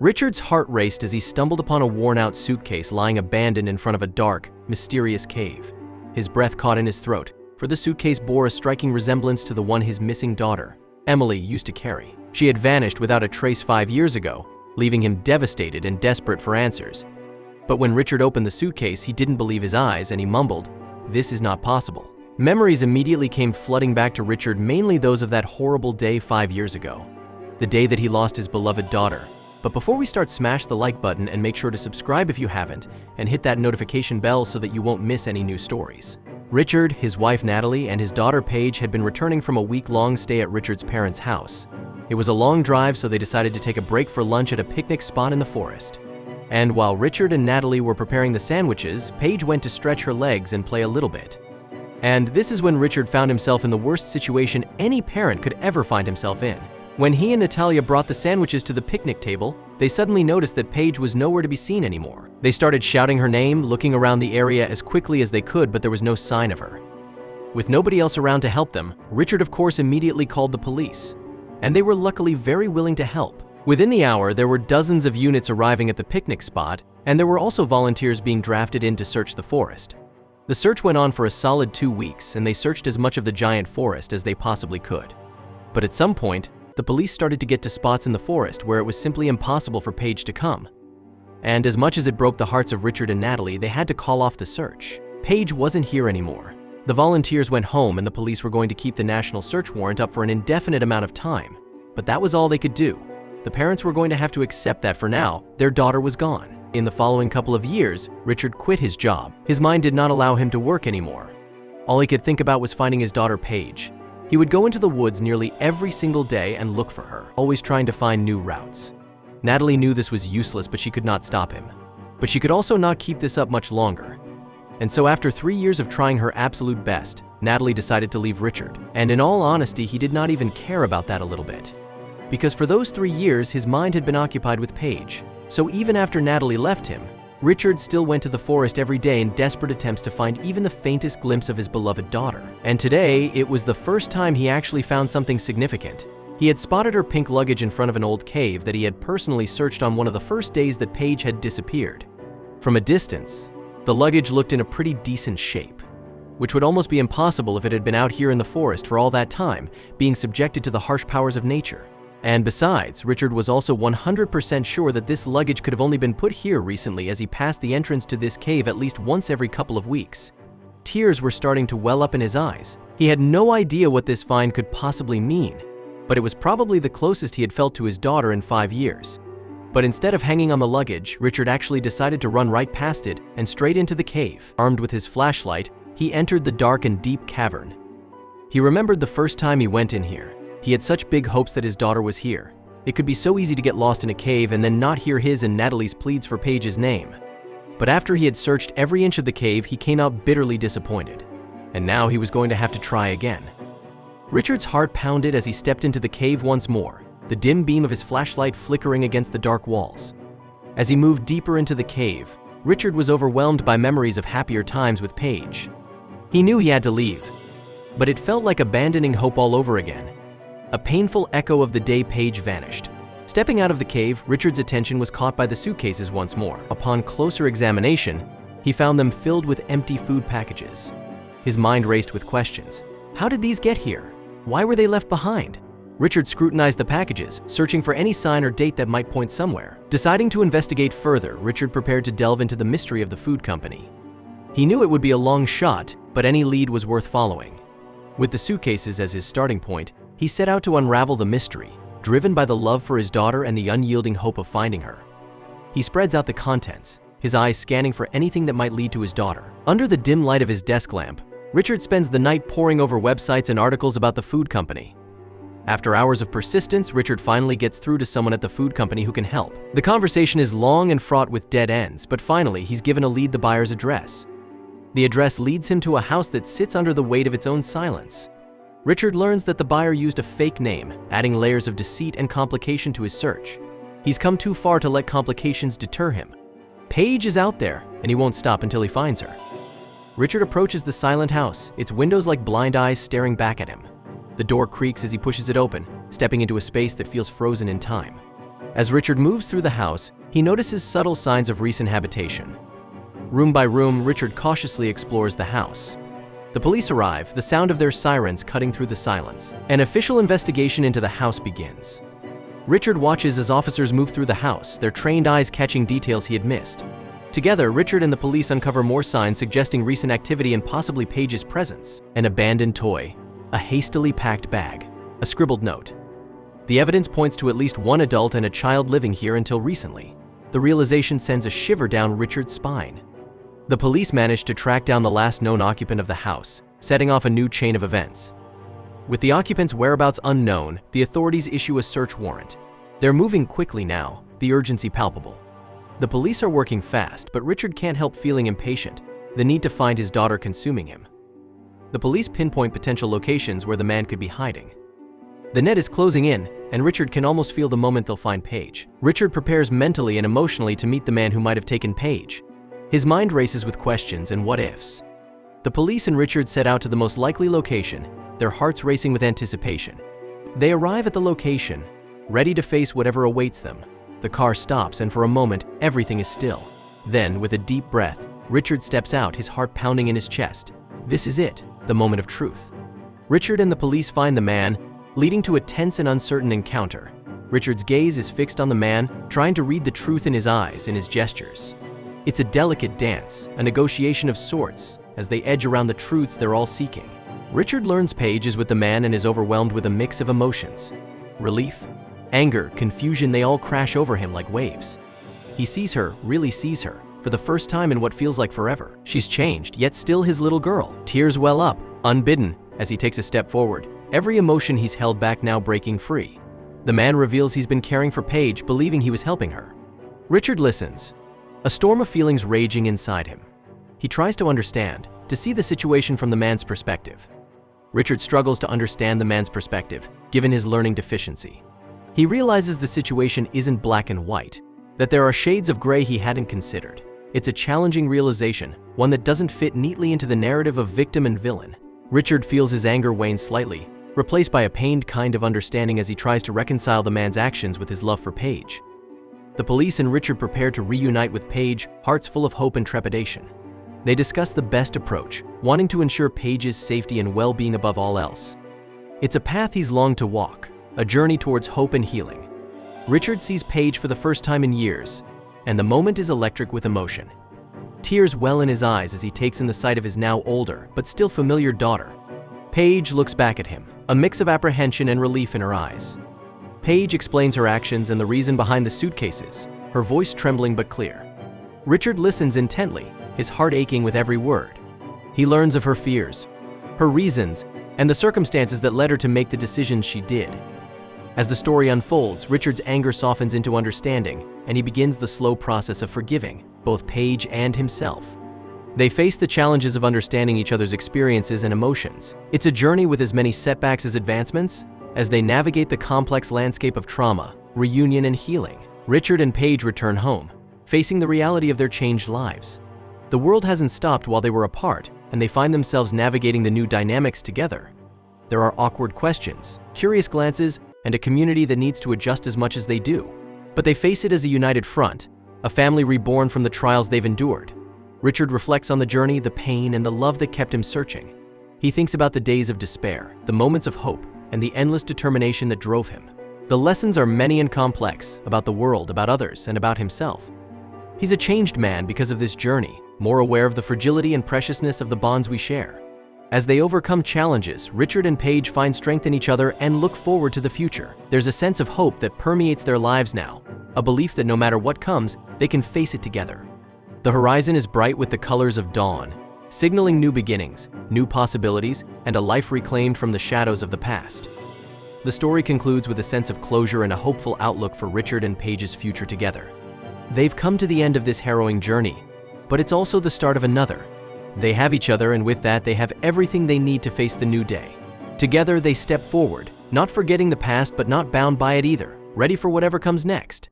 Richard's heart raced as he stumbled upon a worn-out suitcase lying abandoned in front of a dark, mysterious cave. His breath caught in his throat, for the suitcase bore a striking resemblance to the one his missing daughter, Emily, used to carry. She had vanished without a trace 5 years ago, leaving him devastated and desperate for answers. But when Richard opened the suitcase, he didn't believe his eyes and he mumbled, "This is not possible." Memories immediately came flooding back to Richard, mainly those of that horrible day 5 years ago. The day that he lost his beloved daughter. But before we start, smash the like button and make sure to subscribe if you haven't, and hit that notification bell so that you won't miss any new stories. Richard, his wife Natalie, and his daughter Paige had been returning from a week-long stay at Richard's parents' house. It was a long drive, so they decided to take a break for lunch at a picnic spot in the forest. And while Richard and Natalie were preparing the sandwiches, Paige went to stretch her legs and play a little bit. And this is when Richard found himself in the worst situation any parent could ever find himself in. When he and Natalia brought the sandwiches to the picnic table, they suddenly noticed that Paige was nowhere to be seen anymore. They started shouting her name, looking around the area as quickly as they could, but there was no sign of her. With nobody else around to help them, Richard of course immediately called the police. And they were luckily very willing to help. Within the hour, there were dozens of units arriving at the picnic spot, and there were also volunteers being drafted in to search the forest. The search went on for a solid 2 weeks, and they searched as much of the giant forest as they possibly could. But at some point, the police started to get to spots in the forest where it was simply impossible for Paige to come. And as much as it broke the hearts of Richard and Natalie, they had to call off the search. Paige wasn't here anymore. The volunteers went home and the police were going to keep the national search warrant up for an indefinite amount of time. But that was all they could do. The parents were going to have to accept that for now, their daughter was gone. In the following couple of years, Richard quit his job. His mind did not allow him to work anymore. All he could think about was finding his daughter Paige. He would go into the woods nearly every single day and look for her, always trying to find new routes. Natalie knew this was useless, but she could not stop him. But she could also not keep this up much longer. And so after 3 years of trying her absolute best, Natalie decided to leave Richard. And in all honesty, he did not even care about that a little bit. Because for those 3 years, his mind had been occupied with Paige. So even after Natalie left him, Richard still went to the forest every day in desperate attempts to find even the faintest glimpse of his beloved daughter. And today, it was the first time he actually found something significant. He had spotted her pink luggage in front of an old cave that he had personally searched on one of the first days that Paige had disappeared. From a distance, the luggage looked in a pretty decent shape, which would almost be impossible if it had been out here in the forest for all that time, being subjected to the harsh powers of nature. And besides, Richard was also 100% sure that this luggage could have only been put here recently, as he passed the entrance to this cave at least once every couple of weeks. Tears were starting to well up in his eyes. He had no idea what this find could possibly mean, but it was probably the closest he had felt to his daughter in 5 years. But instead of hanging on the luggage, Richard actually decided to run right past it and straight into the cave. Armed with his flashlight, he entered the dark and deep cavern. He remembered the first time he went in here. He had such big hopes that his daughter was here. It could be so easy to get lost in a cave and then not hear his and Natalie's pleads for Paige's name. But after he had searched every inch of the cave, he came out bitterly disappointed. And now he was going to have to try again. Richard's heart pounded as he stepped into the cave once more, the dim beam of his flashlight flickering against the dark walls. As he moved deeper into the cave, Richard was overwhelmed by memories of happier times with Paige. He knew he had to leave, but it felt like abandoning hope all over again. A painful echo of the day Paige vanished. Stepping out of the cave, Richard's attention was caught by the suitcases once more. Upon closer examination, he found them filled with empty food packages. His mind raced with questions. How did these get here? Why were they left behind? Richard scrutinized the packages, searching for any sign or date that might point somewhere. Deciding to investigate further, Richard prepared to delve into the mystery of the food company. He knew it would be a long shot, but any lead was worth following. With the suitcases as his starting point, he set out to unravel the mystery, driven by the love for his daughter and the unyielding hope of finding her. He spreads out the contents, his eyes scanning for anything that might lead to his daughter. Under the dim light of his desk lamp, Richard spends the night poring over websites and articles about the food company. After hours of persistence, Richard finally gets through to someone at the food company who can help. The conversation is long and fraught with dead ends, but finally he's given a lead: the buyer's address. The address leads him to a house that sits under the weight of its own silence. Richard learns that the buyer used a fake name, adding layers of deceit and complication to his search. He's come too far to let complications deter him. Paige is out there, and he won't stop until he finds her. Richard approaches the silent house, its windows like blind eyes staring back at him. The door creaks as he pushes it open, stepping into a space that feels frozen in time. As Richard moves through the house, he notices subtle signs of recent habitation. Room by room, Richard cautiously explores the house. The police arrive, the sound of their sirens cutting through the silence. An official investigation into the house begins. Richard watches as officers move through the house, their trained eyes catching details he had missed. Together, Richard and the police uncover more signs suggesting recent activity and possibly Paige's presence. An abandoned toy, a hastily packed bag, a scribbled note. The evidence points to at least one adult and a child living here until recently. The realization sends a shiver down Richard's spine. The police manage to track down the last known occupant of the house, setting off a new chain of events. With the occupant's whereabouts unknown, the authorities issue a search warrant. They're moving quickly now, the urgency palpable. The police are working fast, but Richard can't help feeling impatient, the need to find his daughter consuming him. The police pinpoint potential locations where the man could be hiding. The net is closing in, and Richard can almost feel the moment they'll find Paige. Richard prepares mentally and emotionally to meet the man who might have taken Paige. His mind races with questions and what-ifs. The police and Richard set out to the most likely location, their hearts racing with anticipation. They arrive at the location, ready to face whatever awaits them. The car stops, and for a moment, everything is still. Then, with a deep breath, Richard steps out, his heart pounding in his chest. This is it, the moment of truth. Richard and the police find the man, leading to a tense and uncertain encounter. Richard's gaze is fixed on the man, trying to read the truth in his eyes, in his gestures. It's a delicate dance, a negotiation of sorts, as they edge around the truths they're all seeking. Richard learns Paige is with the man and is overwhelmed with a mix of emotions. Relief, anger, confusion, they all crash over him like waves. He sees her, really sees her, for the first time in what feels like forever. She's changed, yet still his little girl. Tears well up, unbidden, as he takes a step forward, every emotion he's held back now breaking free. The man reveals he's been caring for Paige, believing he was helping her. Richard listens, a storm of feelings raging inside him. He tries to understand, to see the situation from the man's perspective. Richard struggles to understand the man's perspective, given his learning deficiency. He realizes the situation isn't black and white, that there are shades of gray he hadn't considered. It's a challenging realization, one that doesn't fit neatly into the narrative of victim and villain. Richard feels his anger wane slightly, replaced by a pained kind of understanding as he tries to reconcile the man's actions with his love for Paige. The police and Richard prepare to reunite with Paige, hearts full of hope and trepidation. They discuss the best approach, wanting to ensure Paige's safety and well-being above all else. It's a path he's longed to walk, a journey towards hope and healing. Richard sees Paige for the first time in years, and the moment is electric with emotion. Tears well in his eyes as he takes in the sight of his now older, but still familiar daughter. Paige looks back at him, a mix of apprehension and relief in her eyes. Paige explains her actions and the reason behind the suitcases, her voice trembling but clear. Richard listens intently, his heart aching with every word. He learns of her fears, her reasons, and the circumstances that led her to make the decisions she did. As the story unfolds, Richard's anger softens into understanding, and he begins the slow process of forgiving, both Paige and himself. They face the challenges of understanding each other's experiences and emotions. It's a journey with as many setbacks as advancements, as they navigate the complex landscape of trauma, reunion, and healing. Richard and Paige return home, facing the reality of their changed lives. The world hasn't stopped while they were apart, and they find themselves navigating the new dynamics together. There are awkward questions, curious glances, and a community that needs to adjust as much as they do. But they face it as a united front, a family reborn from the trials they've endured. Richard reflects on the journey, the pain, and the love that kept him searching. He thinks about the days of despair, the moments of hope, and the endless determination that drove him. The lessons are many and complex, about the world, about others, and about himself. He's a changed man because of this journey, more aware of the fragility and preciousness of the bonds we share. As they overcome challenges, Richard and Paige find strength in each other and look forward to the future. There's a sense of hope that permeates their lives now, a belief that no matter what comes, they can face it together. The horizon is bright with the colors of dawn, signaling new beginnings, new possibilities, and a life reclaimed from the shadows of the past. The story concludes with a sense of closure and a hopeful outlook for Richard and Paige's future together. They've come to the end of this harrowing journey, but it's also the start of another. They have each other, and with that, they have everything they need to face the new day. Together, they step forward, not forgetting the past but not bound by it either, ready for whatever comes next.